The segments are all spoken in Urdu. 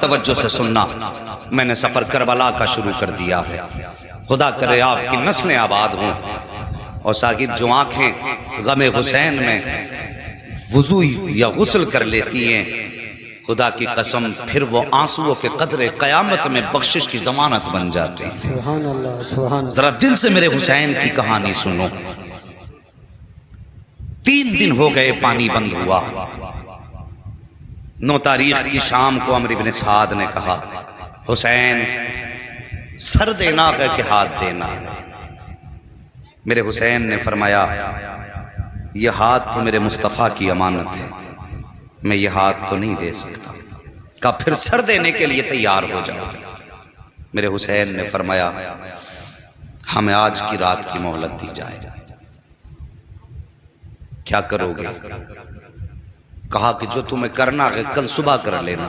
توجہ سے سننا، میں نے سفر کربلا کا شروع کر دیا ہے، خدا کرے آپ کی نسلیں آباد ہوں۔ اور ساکب جو آنکھیں غم حسین میں وضو یا غسل کر لیتی ہیں، خدا کی قسم پھر وہ آنسوؤں کے قدرے قیامت میں بخشش کی ضمانت بن جاتے ہیں۔ سبحان اللہ، سبحان اللہ۔ ذرا دل سے میرے حسین کی کہانی سنو۔ 3 دن ہو گئے پانی بند ہوا۔ 9 تاریخ کی شام کو عمرو بن سعد نے کہا حسین سر دینا ہے کہ ہاتھ دینا ہے؟ میرے حسین نے فرمایا یہ ہاتھ تو میرے مصطفیٰ کی امانت ہے، میں یہ ہاتھ تو نہیں دے سکتا۔ کہا پھر سر دینے کے لیے تیار ہو جاؤ۔ میرے حسین نے فرمایا ہمیں آج کی رات کی مہلت دی جائے، کیا کرو گے؟ کہا کہ جو تمہیں کرنا ہے کل صبح کر لینا،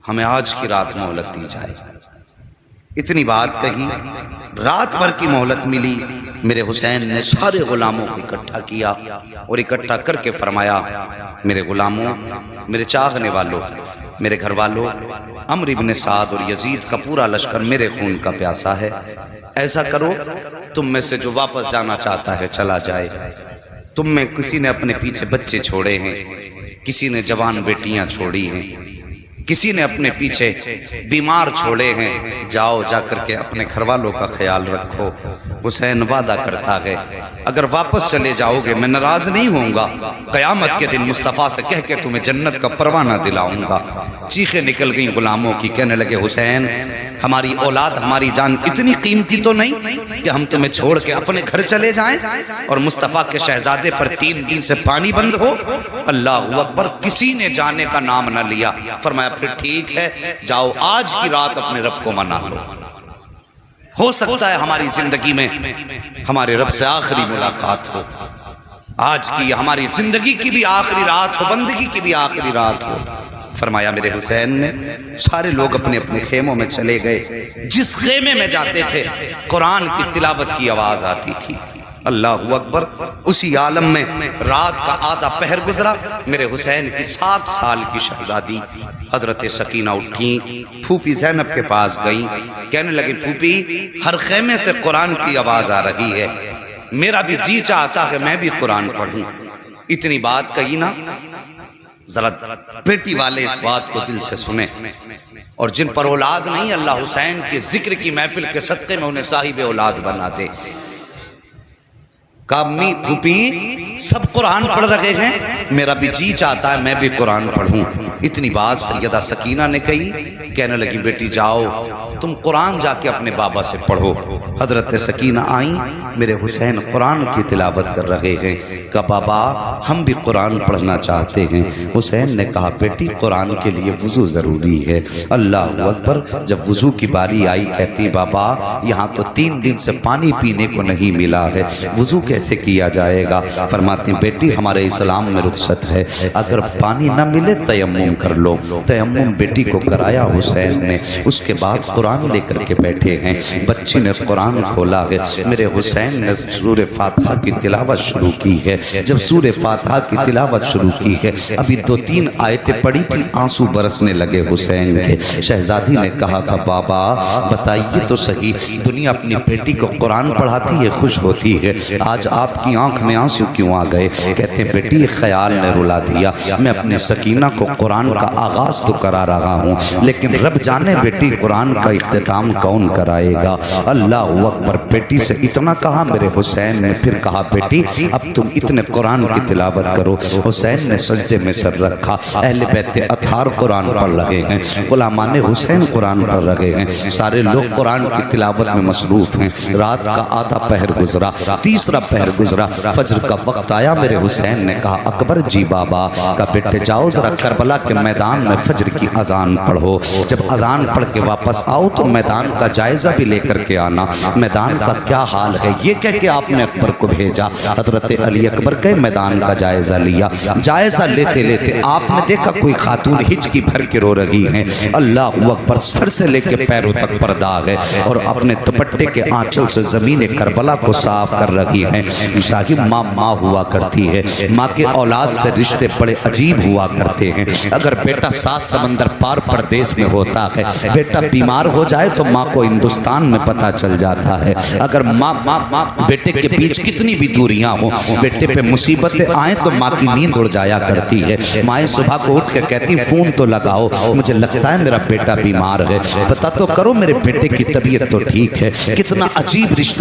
ہمیں آج کی رات مہلت دی جائے۔ اتنی بات کہی، رات بھر کی مہلت ملی۔ میرے حسین نے سارے غلاموں کو اکٹھا کیا اور اکٹھا کر کے فرمایا میرے غلاموں، میرے چاہنے والوں، میرے گھر والوں، عمرو بن سعد اور یزید کا پورا لشکر میرے خون کا پیاسا ہے۔ ایسا کرو تم میں سے جو واپس جانا چاہتا ہے چلا جائے۔ تم میں کسی نے اپنے پیچھے بچے چھوڑے ہیں، کسی نے جوان بیٹیاں چھوڑی ہیں، کسی نے اپنے پیچھے بیمار چھوڑے ہیں، جاؤ جا کر کے اپنے گھر والوں کا خیال رکھو۔ حسین وعدہ کرتا ہے اگر واپس چلے جاؤ گے میں ناراض نہیں ہوں گا، قیامت کے دن مصطفیٰ سے کہہ کے تمہیں جنت کا پروانہ دلاؤں گا۔ چیخیں نکل گئیں غلاموں کی، کہنے لگے حسین ہماری اولاد ہماری جان اتنی قیمتی تو نہیں کہ ہم تمہیں چھوڑ کے اپنے گھر چلے جائیں اور مصطفیٰ کے شہزادے پر 3 دن سے پانی بند ہو۔ اللہ اکبر، کسی نے جانے کا نام نہ لیا۔ فرمایا پھر ٹھیک ہے، جاؤ آج کی رات اپنے رب کو منا لو، ہو سکتا ہے ہماری زندگی میں ہمارے رب سے آخری ملاقات ہو، آج کی ہماری زندگی کی بھی آخری رات ہو، بندگی کی بھی آخری رات ہو۔ فرمایا میرے حسین نے سارے لوگ اپنے اپنے خیموں میں چلے گئے۔ جس خیمے میں جاتے تھے قرآن کی تلاوت کی آواز آتی تھی۔ اللہ اکبر، اسی عالم میں رات کا آدھا پہر گزرا۔ میرے حسین کی 7 سال کی شہزادی حضرت سکینہ اٹھیں، پھوپھی زینب کے پاس گئیں، کہنے لگی پھوپھی ہر خیمے سے قرآن کی آواز آ رہی ہے، میرا بھی جی چاہتا ہے میں بھی قرآن پڑھوں۔ اتنی بات کہی نا، ذرا بیٹی والے اس بات کو دل سے سنیں، اور جن پر اولاد نہیں اللہ حسین کے ذکر کی محفل کے صدقے میں انہیں صاحب اولاد بنا دے۔ کہا امی پھوپھی سب قرآن پڑھ رہے ہیں، میرا بھی جی چاہتا ہے میں بھی قرآن پڑھوں۔ اتنی بات سیدہ سکینہ نے کہی، کہنے لگی بیٹی جاؤ تم قرآن جا کے اپنے بابا سے پڑھو۔ حضرت سکینہ آئیں، میرے حسین قرآن کی تلاوت کر رہے ہیں، کہا بابا ہم بھی قرآن پڑھنا چاہتے ہیں۔ حسین نے کہا بیٹی قرآن کے لیے وضو ضروری ہے۔ اللہ اکبر، جب وضو کی باری آئی کہتی بابا یہاں تو 3 دن سے پانی پینے کو نہیں ملا ہے، وضو کیسے کیا جائے گا؟ فرماتی بیٹی ہمارے اسلام میں رخصت ہے، اگر پانی نہ ملے تیمم کر لو۔ تیمم بیٹی کو کرایا حسین نے، اس کے بعد قرآن لے کر کے بیٹھے ہیں۔ بچی نے قرآن کھولا ہے، میرے حسین نے سورہ فاتحہ کی تلاوت شروع کی ہے۔ جب سورہ فاتحہ کی تلاوت شروع کی ہے، ابھی 2-3 آیتیں پڑھی تھی، آنسو برسنے لگے حسین کے۔ شہزادی نے کہا تھا بابا بتائیے تو صحیح، دنیا اپنی بیٹی کو قرآن پڑھاتی ہے خوش ہوتی ہے، آج آپ کی آنکھ میں آنسو کیوں آ گئے؟ کہتے ہیں بیٹی خیال نے رلا دیا، میں اپنے سکینہ کو قرآن کا آغاز تو کرا رہا ہوں لیکن رب جانے بیٹی قرآن کا اختتام کون کرائے گا؟ اللہ اکبر، بیٹی سے اتنا کہا، میرے حسین نے پھر کہا بیٹی اب تم اتنے قرآن کی تلاوت کرو۔ حسین نے سجدے میں سر رکھا، اہل بیت اطہار قرآن پڑھ رہے ہیں، غلامان حسین قرآن پڑھ رہے ہیں، سارے لوگ قرآن کی تلاوت میں مصروف ہیں۔ رات کا آدھا پہر گزرا، تیسرا پہر گزرا، فجر کا وقت آیا۔ میرے حسین نے کہا اکبر جی بابا، کا بیٹے جاؤ ذرا کربلا کے میدان میں فجر کی اذان پڑھو، جب اذان پڑھ کے واپس آؤ تو میدان کا جائزہ بھی لے کر کے آنا، میدان کا کیا حال ہے یہ کہہ کے آپ نے اکبر کو بھیجا۔ حضرت علی اکبر کے میدان کا جائزہ لیا، جائزہ لیتے لیتے آپ نے دیکھا کوئی خاتون ہچکی بھر کے رو رہی ہیں، اللہ اکبر، سر سے لے کے پیروں تک پر داغ ہے اور اپنے دوپٹے کے آنچل سے زمین کربلا کو صاف کر رہی ہیں۔ صاحب ماں ہوا کرتی ہے، ماں کے اولاد سے رشتے بڑے عجیب ہوا کرتے ہیں۔ اگر بیٹا 7 سمندر پار پردیس میں ہوتا ہے، بیٹا بیمار ہو جائے تو ماں کو ہندوستان میں پتہ چل جاتا ہے۔ اگر ماں بیٹے کے بیچ کتنی بھی دوریاں ہوں، بیٹے پہ مصیبتیں آئیں تو ماں کی نیند اڑ جایا کرتی ہے۔ مائیں صبح کو اٹھ کے کہتی فون تو لگاؤ، مجھے لگتا ہے میرا بیٹا بیمار ہے، پتہ تو کرو میرے بیٹے کی طبیعت تو ٹھیک ہے۔ کتنا عجیب رشتہ